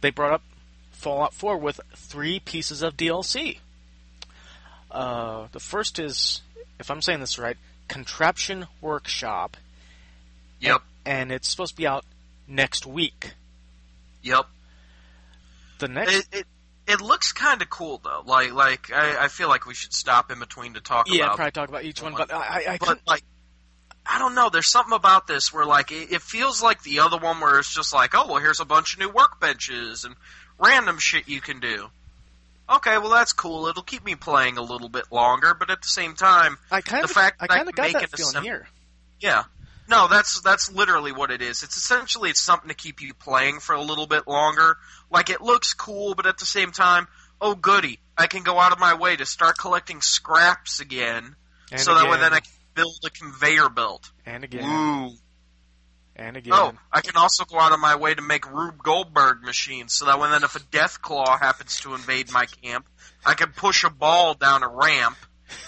They brought up Fallout 4 with 3 pieces of DLC. The first is, if I'm saying this right, Contraption Workshop. Yep. And it's supposed to be out next week. Yep. The next... It looks kind of cool, though. Like I feel like we should stop in between to talk about... Yeah, probably talk about each one, but I don't know, there's something about this where, like, it feels like the other one where it's just like, oh, well, here's a bunch of new workbenches and random shit you can do. Okay, well, that's cool. It'll keep me playing a little bit longer, but at the same time, I kind of got that feeling here. Yeah. No, that's literally what it is. It's something to keep you playing for a little bit longer. Like, it looks cool, but at the same time, oh, goody, I can go out of my way to start collecting scraps again, that way then I can build a conveyor belt. And again. Ooh. And again. Oh, I can also go out of my way to make Rube Goldberg machines, so that way then if a Deathclaw happens to invade my camp, I can push a ball down a ramp,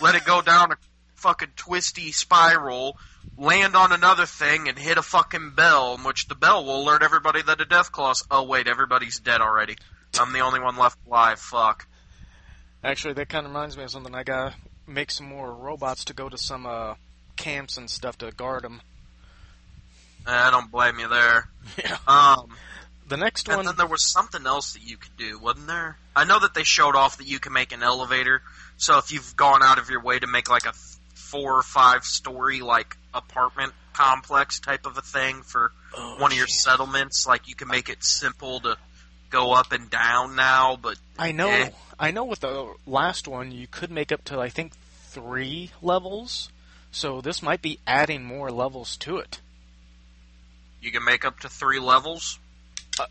let it go down a fucking twisty spiral, land on another thing, and hit a fucking bell, in which the bell will alert everybody that a Deathclaw's... Oh, wait, everybody's dead already. I'm the only one left alive. Fuck. Actually, that kind of reminds me of something. I gotta make some more robots to go to some camps and stuff to guard them. I don't blame you there. Yeah. The next one... And then there was something else that you could do, wasn't there? I know that they showed off that you can make an elevator, so if you've gone out of your way to make like a 4 or 5 story like apartment complex type of a thing for one of your settlements, like you can make it simple to go up and down now, but... I know with the last one you could make up to, I think, 3 levels, so this might be adding more levels to it. You can make up to 3 levels?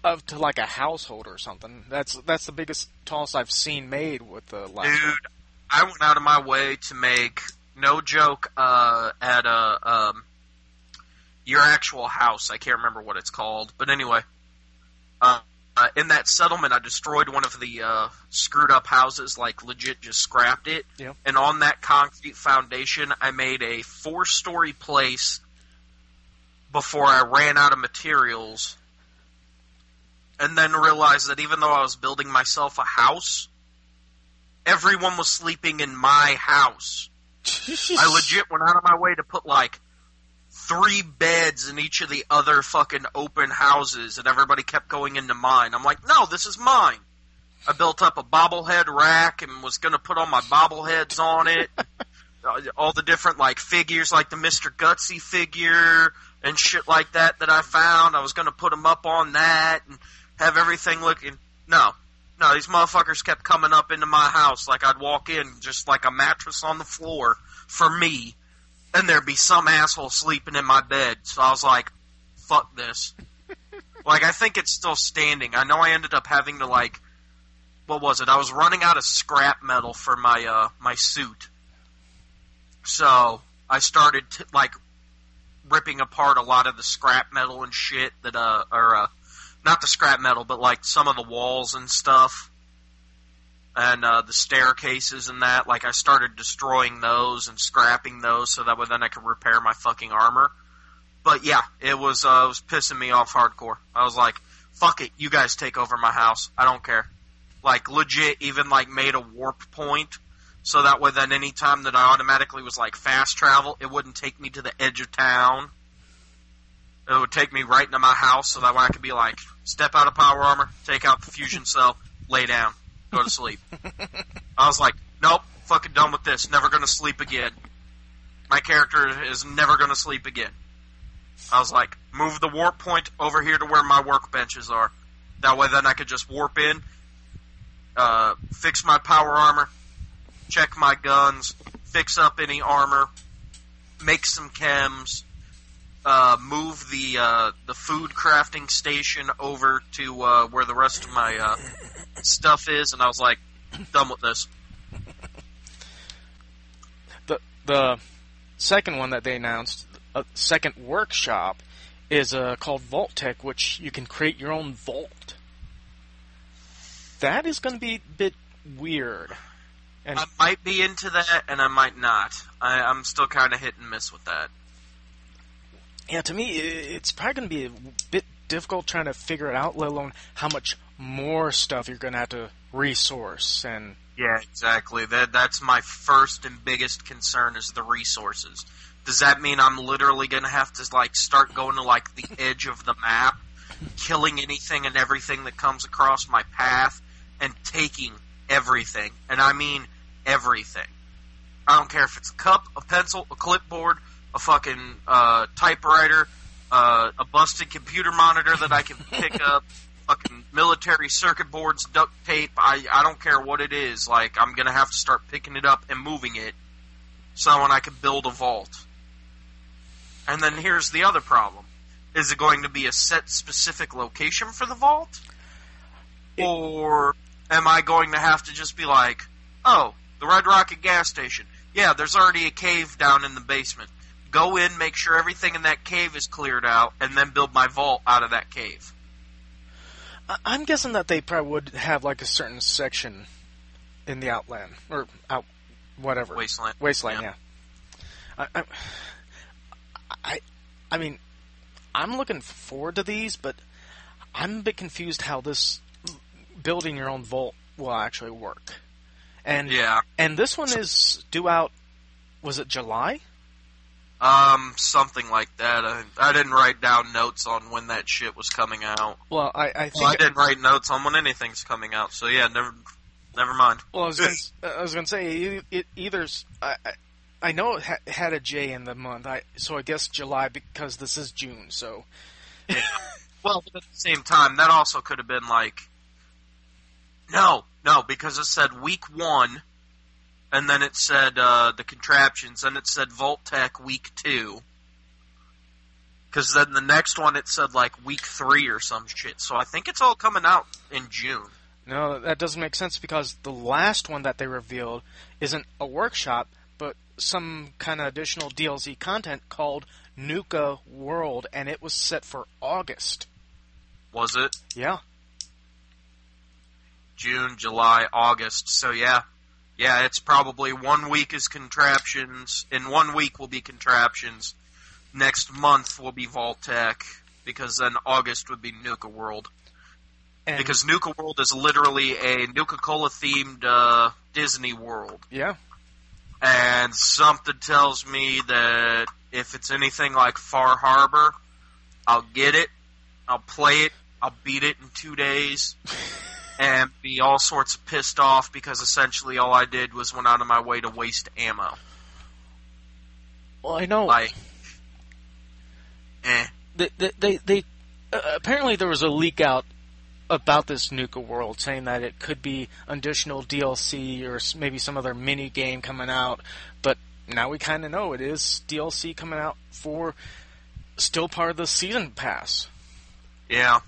Up to like a household or something. That's the biggest, tallest I've seen made with the last one. Dude, I went out of my way to make, no joke, at your actual house. I can't remember what it's called. But anyway, in that settlement, I destroyed one of the screwed up houses, like legit just scrapped it. Yep. And on that concrete foundation, I made a 4-story place before I ran out of materials. And then realized that even though I was building myself a house, everyone was sleeping in my house. I legit went out of my way to put like 3 beds in each of the other fucking open houses, and everybody kept going into mine. I'm like, no, this is mine. I built up a bobblehead rack and was going to put all my bobbleheads on it. All the different like figures, like the Mr. Gutsy figure and shit like that I found. I was going to put them up on that and have everything looking... No, these motherfuckers kept coming up into my house like I'd walk in just like a mattress on the floor for me, and there'd be some asshole sleeping in my bed. So I was like, fuck this. Like, I think it's still standing. I know I ended up having to, like... What was it? I was running out of scrap metal for my my suit. So I started, ripping apart a lot of the scrap metal and shit that, not the scrap metal, but, like, some of the walls and stuff. And, the staircases and that. Like, I started destroying those and scrapping those so that way then I could repair my fucking armor. But, yeah, it was pissing me off hardcore. I was like, fuck it, you guys take over my house. I don't care. Like, legit, even, like, made a warp point. So that way then any time that I automatically was, like, fast travel, it wouldn't take me to the edge of town. It would take me right into my house, so that way I could be like, step out of power armor, take out the fusion cell, lay down, go to sleep. I was like, nope, fucking done with this, never gonna sleep again. My character is never gonna sleep again. I was like, move the warp point over here to where my workbenches are. That way then I could just warp in, fix my power armor, check my guns, fix up any armor, make some chems, move the food crafting station over to where the rest of my stuff is, and I was like, done with this. The second one that they announced, second workshop, is called Vault Tech, which you can create your own vault. That is going to be a bit weird. And I might be into that, and I might not. I'm still kind of hit and miss with that. Yeah, to me, it's probably going to be a bit difficult trying to figure it out, let alone how much more stuff you're going to have to resource. And yeah, exactly. That's my first and biggest concern is the resources. Does that mean I'm literally going to have to like start going to like the edge of the map, killing anything and everything that comes across my path, and taking everything? And I mean everything. I don't care if it's a cup, a pencil, a clipboard, a fucking typewriter, a busted computer monitor that I can pick up, fucking military circuit boards, duct tape. I don't care what it is. Like, I'm going to have to start picking it up and moving it so when I can build a vault. And then here's the other problem. Is it going to be a set specific location for the vault? Or am I going to have to just be like, oh, the Red Rocket gas station. Yeah, there's already a cave down in the basement. Go in, make sure everything in that cave is cleared out, and then build my vault out of that cave. I'm guessing that they probably would have like a certain section in the Outland, or whatever. Wasteland. Yeah. I mean, I'm looking forward to these, but I'm a bit confused how this building your own vault will actually work. And yeah. And this one is due out, was it July? Something like that. I didn't write down notes on when that shit was coming out. Well, I think I didn't write notes on when anything's coming out. So yeah, never mind. Well, I was gonna say either's. I know it had a J in the month, so I guess July because this is June. So, yeah. Well, but at the same time, that also could have been like, no, because it said week 1. And then it said the contraptions, and it said Vault Tech week 2. Because then the next one it said like week 3 or some shit. So I think it's all coming out in June. No, that doesn't make sense because the last one that they revealed isn't a workshop, but some kind of additional DLC content called Nuka World, and it was set for August. Was it? Yeah. June, July, August. So yeah. Yeah, it's probably 1 week is contraptions. In 1 week will be contraptions. Next month will be Vault Tech, because then August would be Nuka World. And because Nuka World is literally a Nuka-Cola themed Disney World. Yeah. And something tells me that if it's anything like Far Harbor, I'll get it, I'll play it, I'll beat it in 2 days. And be all sorts of pissed off because essentially all I did was went out of my way to waste ammo. Well, I know. Like, They apparently there was a leak out about this Nuka World saying that it could be additional DLC or maybe some other mini game coming out, but now we kind of know it is DLC coming out for still part of the season pass. Yeah,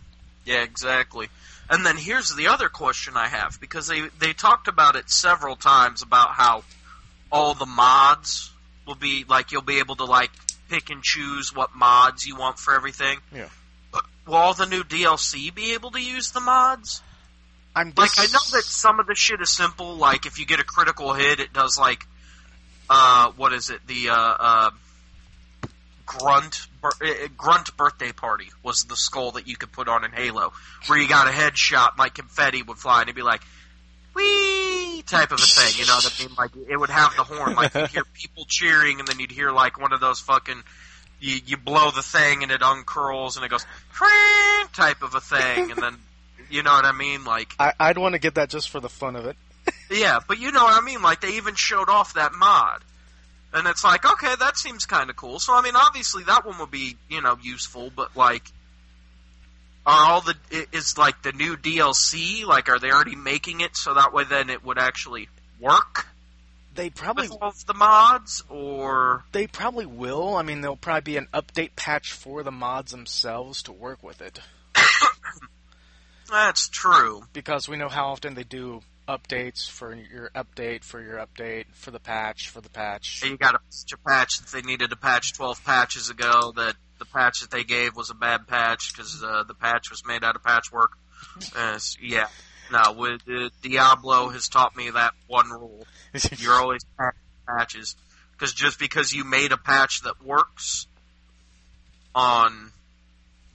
exactly. And then here's the other question I have, because they talked about it several times about how all the mods will be, like, you'll be able to, like, pick and choose what mods you want for everything. Yeah. But will all the new DLC be able to use the mods? I know that some of the shit is simple, like, if you get a critical hit, it does, like, what is it, the, Grunt Birthday Party was the skull that you could put on in Halo, where you got a headshot, like confetti would fly, and it'd be like, whee, type of a thing, you know what I mean? Like, it would have the horn, like, you'd hear people cheering, and then you'd hear, like, one of those fucking, you blow the thing, and it uncurls, and it goes, type of a thing, and then, you know what I mean? Like, I'd want to get that just for the fun of it. Yeah, but you know what I mean? Like, they even showed off that mod. And it's like, okay, that seems kind of cool. So, I mean, obviously that one would be, you know, useful, but, like, is, like, the new DLC, like, are they already making it so that way then it would actually work? They probably... with all of the mods, or... They probably will. I mean, there'll probably be an update patch for the mods themselves to work with it. That's true. Because we know how often they do updates for your update, for the patch, You got a patch that they needed to patch 12 patches ago, that the patch that they gave was a bad patch because the patch was made out of patchwork. Yeah. No, Diablo has taught me that one rule. You're always patching patches. Because just because you made a patch that works on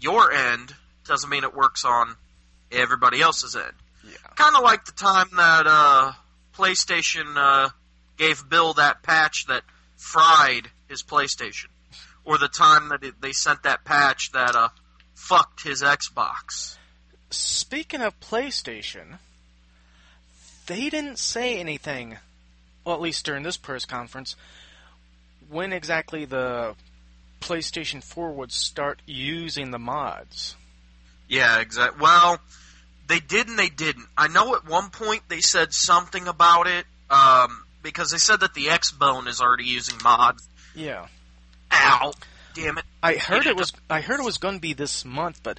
your end doesn't mean it works on everybody else's end. Yeah. Kind of like the time that PlayStation gave Bill that patch that fried his PlayStation. Or the time that they sent that patch that fucked his Xbox. Speaking of PlayStation, they didn't say anything, well, at least during this press conference, when exactly the PlayStation 4 would start using the mods. Yeah, exactly. Well, they did and they didn't. I know at one point they said something about it, because they said that the X-Bone is already using mods. Yeah. Ow! Damn it! I heard it was going to be this month, but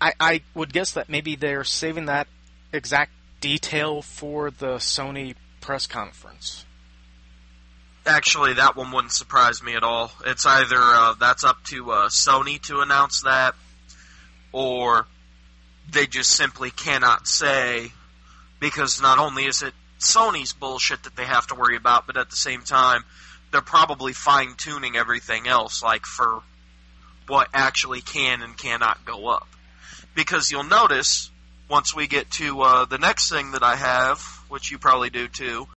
I would guess that maybe they're saving that exact detail for the Sony press conference. Actually, that one wouldn't surprise me at all. It's either that's up to Sony to announce that, or they just simply cannot say, because not only is it Sony's bullshit that they have to worry about, but at the same time, they're probably fine-tuning everything else, like for what actually can and cannot go up. Because you'll notice, once we get to the next thing that I have, which you probably do too,